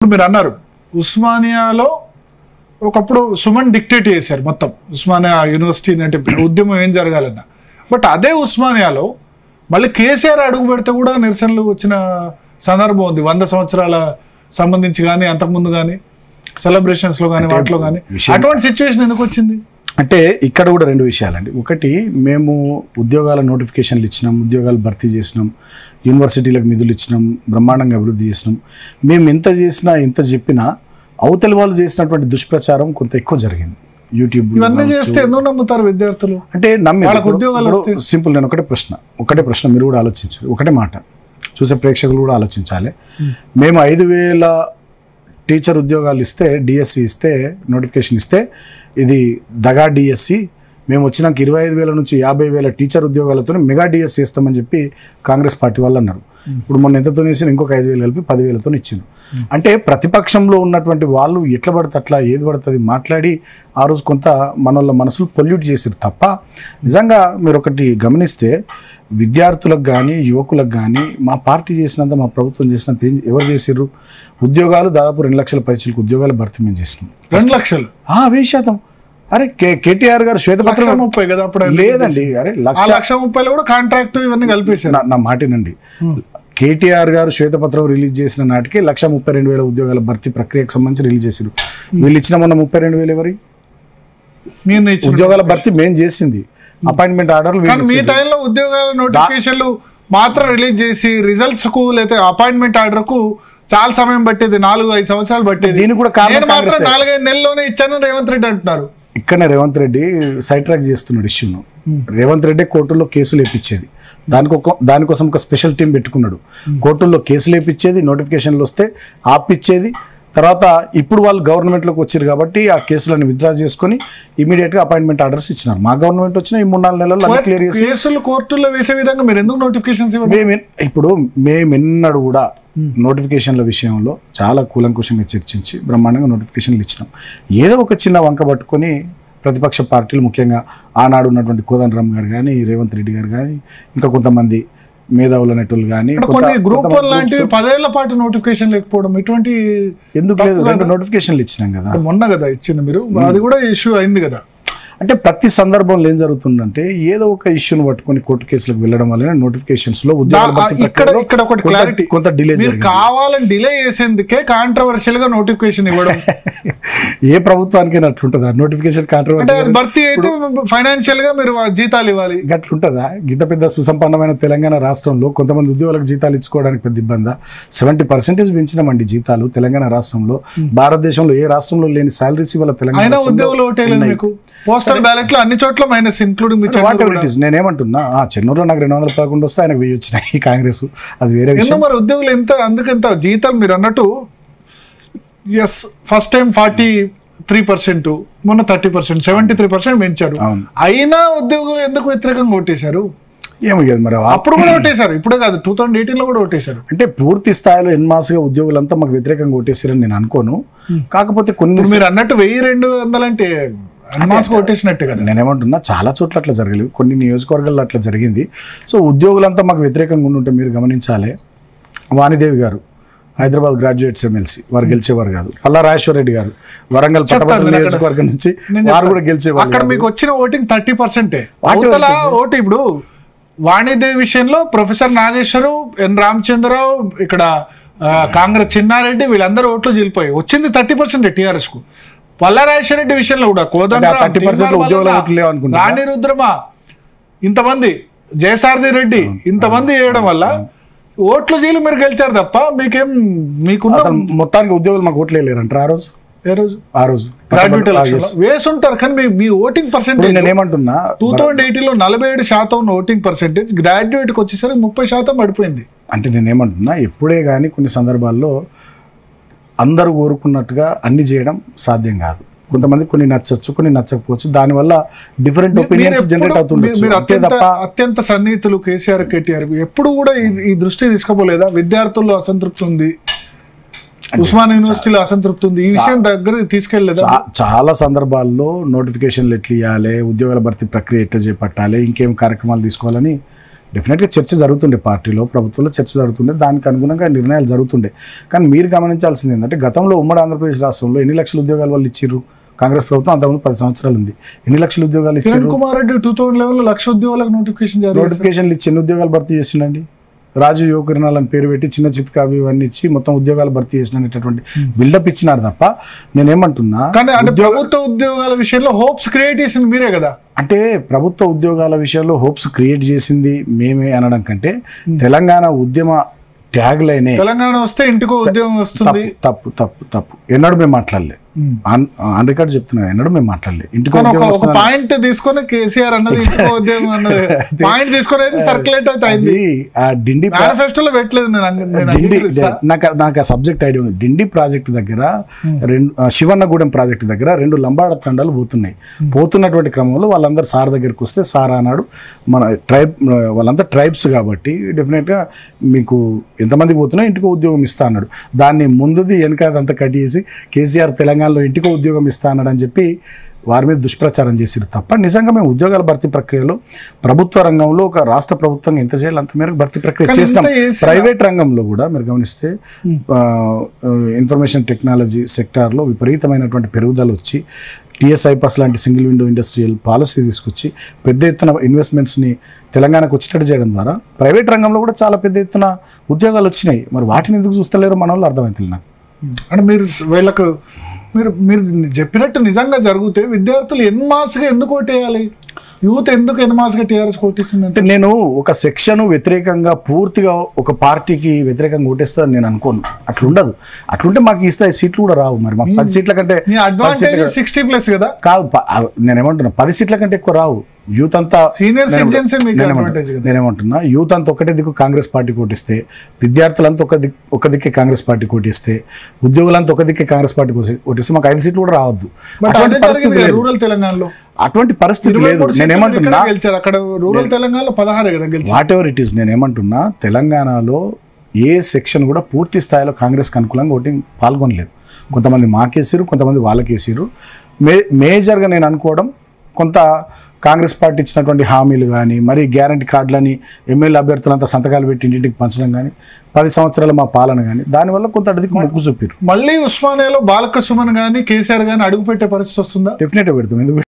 ఇప్పుడు మీరు అన్నారు ఉస్మానియాలో ఒకప్పుడు సుమన్ డిక్టేట్ చేశారు మొత్తం ఉస్మానియా యూనివర్సిటీ అంటే ఉద్యమం ఏం జరగాలన్నా. బట్ అదే ఉస్మానియాలో మళ్ళీ కేసీఆర్ అడుగు పెడితే కూడా నిరసనలు వచ్చిన సందర్భం ఉంది. 100 సంవత్సరాల సంబంధించి కానీ అంతకుముందు కానీ సెలబ్రేషన్స్లో కానీ వాటిలో కానీ అటువంటి సిచ్యువేషన్ ఎందుకు వచ్చింది అంటే ఇక్కడ కూడా రెండు విషయాలండి. ఒకటి, మేము ఉద్యోగాల నోటిఫికేషన్లు ఇచ్చినాం, ఉద్యోగాలు భర్తీ చేసినాం, యూనివర్సిటీలకు నిధులు ఇచ్చినాం, బ్రహ్మాండంగా అభివృద్ధి చేసినాం. మేము ఎంత చేసినా ఎంత చెప్పినా అవతలి వాళ్ళు చేసినటువంటి దుష్ప్రచారం కొంత ఎక్కువ జరిగింది. యూట్యూబ్ ఇవన్నీ చేస్తే ఎందుకు నమ్ముతారు విద్యార్థులు? అంటే సింపుల్. నేను ఒకటే ప్రశ్న మీరు కూడా ఆలోచించాలి. ఒకటే మాట చూసే ప్రేక్షకులు కూడా ఆలోచించాలి. మేము 5,000 టీచర్ ఉద్యోగాలు ఇస్తే, డిఎస్సి ఇస్తే, నోటిఫికేషన్ ఇస్తే ఇది దగా డిఎస్సి, మేము వచ్చినాక 25,000 నుంచి 50,000 టీచర్ ఉద్యోగాలతో మెగా డిఎస్సి ఇస్తామని చెప్పి కాంగ్రెస్ పార్టీ వాళ్ళు అన్నారు. ఇప్పుడు మొన్న ఎంతతో వేసిన ఇంకొక 5,000 కలిపి 10,000తో ఇచ్చింది. అంటే ప్రతిపక్షంలో ఉన్నటువంటి వాళ్ళు ఎట్లా పడితే అట్లా ఏది పడుతుంది మాట్లాడి ఆ రోజు కొంత మనోళ్ళ మనసులు పొల్యూట్ చేసారు తప్ప, నిజంగా మీరు ఒకటి గమనిస్తే విద్యార్థులకు కానీ యువకులకు కానీ మా పార్టీ చేసినంత, మా ప్రభుత్వం చేసినంత ఎవరు చేసారు? ఉద్యోగాలు దాదాపు 2 లక్షల పైచలకు ఉద్యోగాలు భర్తీ మేము చేసినాం. 2 లక్షలు 1000%. అరే కేటీఆర్ గారు శ్వేతపత్రం 1,30,000 కదా అప్పుడు? లేదండి, అరే 1,30,000 కూడా కాంట్రాక్ట్ ఇవన్నీ కలిపేసారు. నా మాటేనండి. కేటీఆర్ గారు శ్వేతపత్రం రిలీజ్ చేసిన నాటికి 1,32,000 ఉద్యోగాల భర్తీ ప్రక్రియకు సంబంధించి రిలీజ్ చేశారు. వీళ్ళు ఇచ్చిన మొన్న 32,000 ఎవరి ఉద్యోగాల భర్తీ మేము చేసింది. అపాయింట్మెంట్ ఆర్డర్లు మీ టైంలో ఉద్యోగాల నోటిఫికేషన్లు మాత్రం రిలీజ్ చేసి రిజల్ట్స్ కు లేదా అపాయింట్మెంట్ ఆర్డర్ కు చాలా సమయం పట్టేది, 4-5 సంవత్సరాలు పట్టేది. దీని కూడా 4-5 నెలల్లోనే ఇచ్చాను రేవంత్ రెడ్డి అంటున్నారు. ఇక్కడనే రేవంత్ రెడ్డి సైడ్ ట్రాక్ చేస్తున్నాడు ఇష్యూను. రేవంత్ రెడ్డి కోర్టుల్లో కేసులు వేయించేది, దానికోసం ఒక స్పెషల్ టీం పెట్టుకున్నాడు. కోర్టుల్లో కేసులు వేయించేది, నోటిఫికేషన్లు వస్తే ఆపిచ్చేది. తర్వాత ఇప్పుడు వాళ్ళు గవర్నమెంట్లోకి వచ్చారు కాబట్టి ఆ కేసులను విత్డ్రా చేసుకొని ఇమీడియట్గా అపాయింట్మెంట్ ఆర్డర్స్ ఇచ్చినారు. మా గవర్నమెంట్ వచ్చిన ఈ 3-4 నెలల్లో అన్ని క్లియర్ చేసి కేసులు కోర్టుల్లో వేసే విధంగా మీరు ఎందుకు నోటిఫికేషన్స్ ఇప్పుడు మేమెన్నడూ కూడా నోటిఫికేషన్ల విషయంలో చాలా కూలంకుషంగా చర్చించి బ్రహ్మాండంగా నోటిఫికేషన్లు ఇచ్చినాం. ఏదో ఒక చిన్న వంక పట్టుకొని ప్రతిపక్ష పార్టీలు, ముఖ్యంగా ఆనాడు ఉన్నటువంటి కోదండరామ్ గారు కానీ, రేవంత్ రెడ్డి గారు కానీ, ఇంకా కొంతమంది మేధావుల నెట్టులు కానీ, గ్రూప్ 1 లాంటివి 10 ఏళ్ల పాటు నోటిఫికేషన్ లేకపోవడం ఇటువంటి ఎందుకు లేదు? 2 నోటిఫికేషన్లు ఇచ్చినాం కదా, మొన్న కదా ఇచ్చింది మీరు, అది కూడా ఇష్యూ అయింది కదా. అంటే ప్రతి సందర్భంలో ఏం జరుగుతుందంటే ఏదో ఒక ఇష్యూను పట్టుకొని కోర్టు కేసులకు వెళ్ళడం వల్ల నోటిఫికేషన్స్ లో ఇక్కడ ఒకటి క్లారిటీ, కొంత డిలే కావాలని డిలే చేసేందుకే కాంట్రవర్షియల్ గా నోటిఫికేషన్ ఇవ్వడం. ఏ ప్రభుత్వానికైనా అట్లుంటుందా? నోటిఫికేషన్ కాంట్రవర్షియల్ భర్తీ అయితే ఫైనాన్షియల్ గా మీరు జీతాలు ఇవ్వాలి, గట్లుంటుందా? ఇంత పెద్ద సుసంపన్నమైన తెలంగాణ రాష్ట్రంలో కొంతమంది ఉద్యోగులకు జీతాలు ఇచ్చుకోవడానికి పెద్ద ఇబ్బందా? 70% పెంచినామండి జీతాలు తెలంగాణ రాష్ట్రంలో. భారతదేశంలో ఏ రాష్ట్రంలో లేని సాలరీస్ ఇవాళ తెలంగాణ ఉద్యోగులు పోస్టల్ బ్యాలెట్ లో అన్ని చోట్ల మైనస్, ఇంక్లూడింగ్ నేనేమంటున్నా, చెన్నూరులో నాకు 211 వస్తే ఆయనకు 1000 వచ్చినాయి కాంగ్రెస్, అది వేరే విషయం. మరి ఉద్యోగులు ఎంత అందుకంత జీతాలు మీరు అన్నట్టు ఎస్ ఫస్ట్ టైం 43%, మొన్న 30%, 73% పెంచారు. అయినా ఉద్యోగులు ఎందుకు వ్యతిరేకంగా ఓటేశారు? ఏమో కదా మరి, అప్పుడు కూడా ఓటేశారు, ఇప్పుడే కాదు 2018లో కూడా ఓటేశారు. అంటే పూర్తి స్థాయిలో ఎన్మాస్గా ఉద్యోగులంతా మాకు వ్యతిరేకంగా ఓటేశారని నేను అనుకోను. కాకపోతే కొన్ని మీరు అన్నట్టు 1,200 అంటే ఓటేసినట్టే కదా. నేనేమంటున్నా, చాలా చోట్ల అట్లా జరగలేదు, కొన్ని నియోజకవర్గాల్లో అట్లా జరిగింది. సో ఉద్యోగులంతా మాకు వ్యతిరేకంగా ఉండుంటే మీరు గమనించాలి, వాణిదేవి గారు హైదరాబాద్ గ్రాడ్యుయేట్స్ ఎమ్మెల్సీ, వారు గెలిచేవారు కాదు. పల్లా రాజేశ్వర రెడ్డి గారు వరంగల్ పట్టభద్రుల నియోజకవర్గం నుంచి వారు కూడా గెలిచేవారు. అక్కడ మీకు వచ్చిన ఓటింగ్ 30%. ఓటు ఇప్పుడు వాణిదేవి విషయంలో ప్రొఫెసర్ నాగేశ్వరు, ఎన్ రామచంద్రరావు, ఇక్కడ కాంగ్రెస్ చిన్నారెడ్డి, వీళ్ళందరూ ఓట్లు చీలిపోయి వచ్చింది 30% టీఆర్ఎస్ కు. పల్లారాజేశ్వర రెడ్డి విషయంలో కూడా రాణి రుద్రమ, ఇంతమంది జయసారథి రెడ్డి, ఇంతమంది వేయడం వల్ల ఓట్లు చీలి మీరు గెలిచారు తప్ప మీకేం మొత్తానికి ఉద్యోగులు మాకు ఓట్లు వేయలేరంటారు. ఆ రోజు వేసుంటారు, కానీ మీ ఓటింగ్ పర్సెంటేజ్ నేనేమంటున్నా 2018లో 47% ఓటింగ్ పర్సెంటేజ్, గ్రాడ్యుయేట్ కి వచ్చేసరికి 30% పడిపోయింది. అంటే నేనేమంటున్నా, ఎప్పుడే కానీ కొన్ని సందర్భాల్లో అందరూ కోరుకున్నట్టుగా అన్ని చేయడం సాధ్యం కాదు. కొంతమంది కొన్ని నచ్చచ్చు, కొన్ని నచ్చకపోవచ్చు, దానివల్ల డిఫరెంట్ ఒపీనియన్స్ జనరేట్ అవుతుండొచ్చు. అత్యంత సన్నిహితులు కేసీఆర్, కేటీఆర్ ఎప్పుడు కూడా ఈ దృష్టి తీసుకోపోలేదా? విద్యార్థుల్లో అసంతృప్తి ఉంది, ఉస్మానియా యూనివర్సిటీలో అసంతృప్తి ఉంది, ఈ విషయం దగ్గర తీసుకెళ్లేదా? చాలా సందర్భాల్లో నోటిఫికేషన్లు ఎట్లా ఇవ్వాలి, ఉద్యోగాల భర్తీ ప్రక్రియ ఎట్లా చేపట్టాలి, ఇంకేం కార్యక్రమాలు తీసుకోవాలని డెఫినెట్గా చర్చ జరుగుతుండే, పార్టీలో ప్రభుత్వంలో చర్చ జరుగుతుండే, దానికి అనుగుణంగా నిర్ణయాలు జరుగుతుండే. కానీ మీరు గమనించాల్సింది ఏంటంటే గతంలో ఉమ్మడి ఆంధ్రప్రదేశ్ రాష్ట్రంలో ఎన్ని లక్షల ఉద్యోగాలు వాళ్ళు ఇచ్చిర్రు? కాంగ్రెస్ ప్రభుత్వం అంతకుముందు 10 సంవత్సరాలు ఉంది. ఎన్ని లక్షల ఉద్యోగాలు ఇచ్చారు? కిరణ్ కుమార్ రెడ్డి 2011 లక్ష ఉద్యోగాలకు నోటిఫికేషన్లు ఇచ్చి ఎన్ని ఉద్యోగాలు భర్తీ చేసిండండి? రాజు యువకిరణాలు అని పేరు పెట్టి చిన్న చిత్కా ఇవన్నీ ఇచ్చి మొత్తం ఉద్యోగాలు భర్తీ చేసినటువంటి బిల్డప్ ఇచ్చినారు తప్ప నేనేమంటున్నా, ప్రభుత్వ ఉద్యోగాల విషయంలో హోప్స్ క్రియేట్ చేసింది మీరే కదా. అంటే ప్రభుత్వ ఉద్యోగాల విషయంలో హోప్స్ క్రియేట్ చేసింది మేమే అనడం కంటే తెలంగాణ ఉద్యమ ట్యాగ్ లైనే తెలంగాణ వస్తే ఇంటికో ఉద్యోగం వస్తుంది. తప్పు తప్పు తప్పు ఎన్నడూ మేము మాట్లాడలే, ఆన్ రికార్డ్ చెప్తున్నా, ఎన్నడూ మేము మాట్లాడలే. ఇంటికో పాయింట్ తీసుకొని కేసీఆర్ అన్నది ఇంటికో ఉద్యోగం అన్నది పాయింట్ తీసుకొని అయితే సర్క్యులేట్ అవుతుంది. ఆ డిండి మేనిఫెస్టోలో పెట్టలేదు. నాకు ఆ సబ్జెక్ట్ ఐడియా ఉంది. డిండి ప్రాజెక్ట్ దగ్గర శివన్నగూడెం ప్రాజెక్ట్ దగ్గర 2 లంబాడ తండాలు పోతున్నటువంటి క్రమంలో వాళ్ళందరూ సార్ దగ్గరికి వస్తే సార్ అన్నాడు, మన ట్రైబ్ వాళ్ళంతా ట్రైబ్స్ కాబట్టి డెఫినెట్గా మీకు ఎంతమందికి పోతున్నా ఇంటికో ఉద్యోగం ఇస్తా అన్నాడు. దాన్ని ముందుది వెనకాదంతా కట్ చేసి కేసీఆర్ తెలంగాణలో ఇంటికో ఉద్యోగం ఇస్తా అన్నాడు అని చెప్పి వారి మీద దుష్ప్రచారం చేసిరు తప్ప నిజంగా మేము ఉద్యోగాల భర్తీ ప్రక్రియలో ప్రభుత్వ రంగంలో ఒక రాష్ట్ర ప్రభుత్వం ఎంత చేయాలి అంత మేరకు భర్తీ ప్రక్రియ చేసినాం. ప్రైవేట్ రంగంలో కూడా మీరు గమనిస్తే ఇన్ఫర్మేషన్ టెక్నాలజీ సెక్టార్లో విపరీతమైనటువంటి పెరుగుదల వచ్చి TSIPAS లాంటి సింగిల్ విండో ఇండస్ట్రియల్ పాలసీ తీసుకొచ్చి పెద్ద ఎత్తున ఇన్వెస్ట్మెంట్స్ని తెలంగాణకు వచ్చేటట్టు చేయడం ద్వారా ప్రైవేట్ రంగంలో కూడా చాలా పెద్ద ఎత్తున ఉద్యోగాలు వచ్చినాయి. మరి వాటిని ఎందుకు చూస్తలేరో మన వాళ్ళు అర్థమవుతుంది నాకు. అంటే వీళ్ళకు మీరు చెప్పినట్టు నిజంగా జరిగితే విద్యార్థులు ఎన్మాస్గా ఎందుకు ఓటేయాలి? యూత్ ఎందుకు ఎన్మాస్గా టీఆర్ఎస్ ఓటేసింది అంటే నేను ఒక సెక్షన్ వ్యతిరేకంగా పూర్తిగా ఒక పార్టీకి వ్యతిరేకంగా ఓటేస్తాను నేను అనుకోను. అట్లుండదు. అట్లుంటే మాకు ఇస్తాయి సీట్లు కూడా రావు. మరి మాకు 10 సీట్ల కంటే 60+ కదా కాదు. నేనేమంటున్నా 10 సీట్ల కంటే ఎక్కువ రావు. యూత్ అంతా సీనియర్ సిటిజన్స్ నేనేమంటున్నా యూత్ అంతా ఒకటే దిక్కు కాంగ్రెస్ పార్టీ కోటిస్తే, విద్యార్థులంతా ఒక దిక్కే కాంగ్రెస్ పార్టీ కోటిస్తే, ఉద్యోగులంతా ఒక దిక్కే కాంగ్రెస్ పార్టీ కోటిస్తే మాకు 5 సీట్లు కూడా రావద్దు. అటువంటి పరిస్థితి లేదు రూరల్ తెలంగాణలో. అటువంటి పరిస్థితి లేదు. నేనేమంటున్నా అక్కడ రూరల్ తెలంగాణలో 16 కదా గెలిచారు. వాట్ ఎవర్ ఇట్ ఈస్, నేనేమంటున్నా తెలంగాణలో ఏ సెక్షన్ కూడా పూర్తి స్థాయిలో కాంగ్రెస్కి అనుకూలంగా ఓటింగ్ పాల్గొనలేదు. కొంతమంది మాకేసారు, కొంతమంది వాళ్ళకేసారు. మేజర్గా నేను అనుకోవడం కొంత కాంగ్రెస్ పార్టీ ఇచ్చినటువంటి హామీలు కానీ, మరి గ్యారంటీ కార్డులని ఎమ్మెల్యే అభ్యర్థులంతా సంతకాలు పెట్టి ఇంటింటికి పంచడం కానీ, 10 సంవత్సరాల మా పాలన కానీ, దానివల్ల కొంత అడిగి మొగ్గు చూపారు. మళ్ళీ ఉస్మానియాలో బాలక సుమన్ కానీ కేసీఆర్ కానీ అడుగు పెట్టే పరిస్థితి వస్తుందా? డెఫినెట్గా పెడతాం. ఎందుకు